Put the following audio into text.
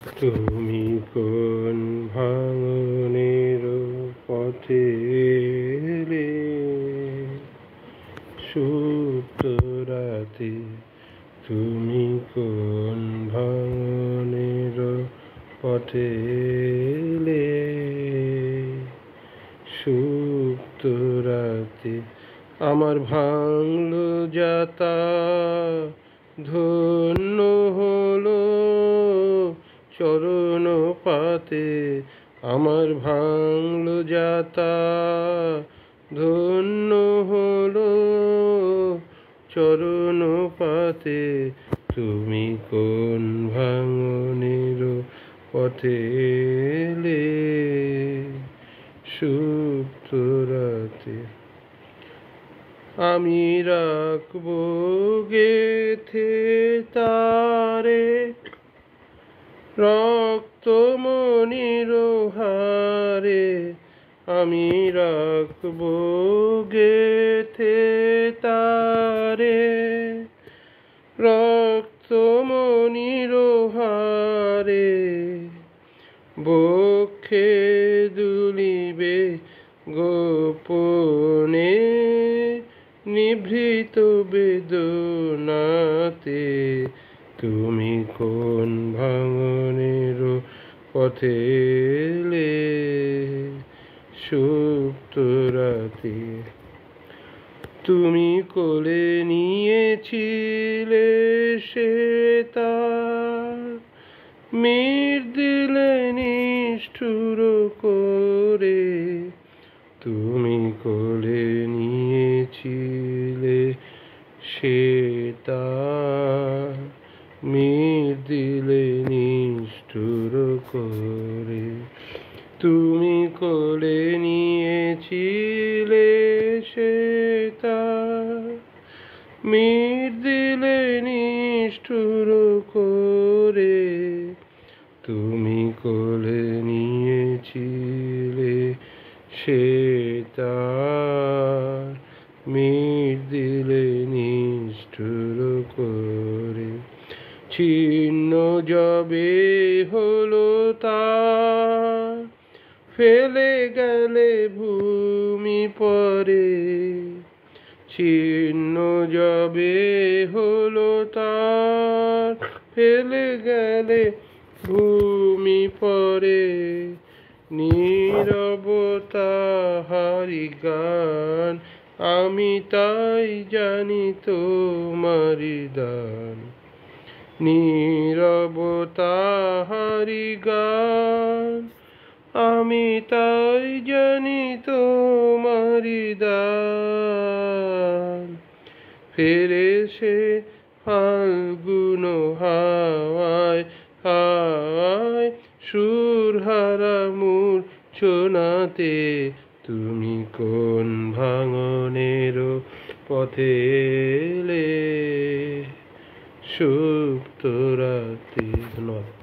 তুমি কোন ভাঙনের পথে এলে, সুপ্ত রাতে? তুমি কোন ভাঙনের পথে এলে, সুপ্ত রাতে? আমার ভাঙলো যাতা, ধন্য হলো চরণ পাতে। আমার ভাঙলো যাতা, ধন্য হলো চরণ পাতে। তুমি কোন ভাঙনের পথে এলে, সুপ্ত রাতে? আমি রাখবো গেথে তারে রক্তমণির হারে। আমি রাখবো গেথে তারে রক্তমণির হারে। বক্ষে দুলিবে গোপনে নিভৃত বেদনাতে। তুমি কোন ভাঙনের পথে এলে, সুপ্ত রাতে? তুমি কোলে নিয়েছিলে সে তার, মির দিলে নিষ্ঠুর করে। তুমি কোলে নিয়েছিলে সে তার, মির দিলে নিষ্ঠুর করে। তুমি কোলে নিয়েছিলে সে তার, মির দিলে নিষ্ঠুর করে। তুমি কোলে নিয়েছিলে সে তার, মির দিলে নিষ্ঠুর করে। ছিন্ন যবে হলো তার, ফেলে গেলে ভূমি পরে। ছিন্ন যবে হলো তার, ফেলে গেলে ভূমি পরে। নীরবতা হারি গান, আমি তাই জানি তোমারি দান। নীরবতা হারি গান, আমি তাই জানি তোমারি দান। ফেরে সে ফাল্গুন হাওয়ায় হাওয়ায়, সুরহারা মূর্ছনাতে। তুমি কোন ভাঙনের পথে এলে, সুপ্ত রাতে? ধন্যবাদ।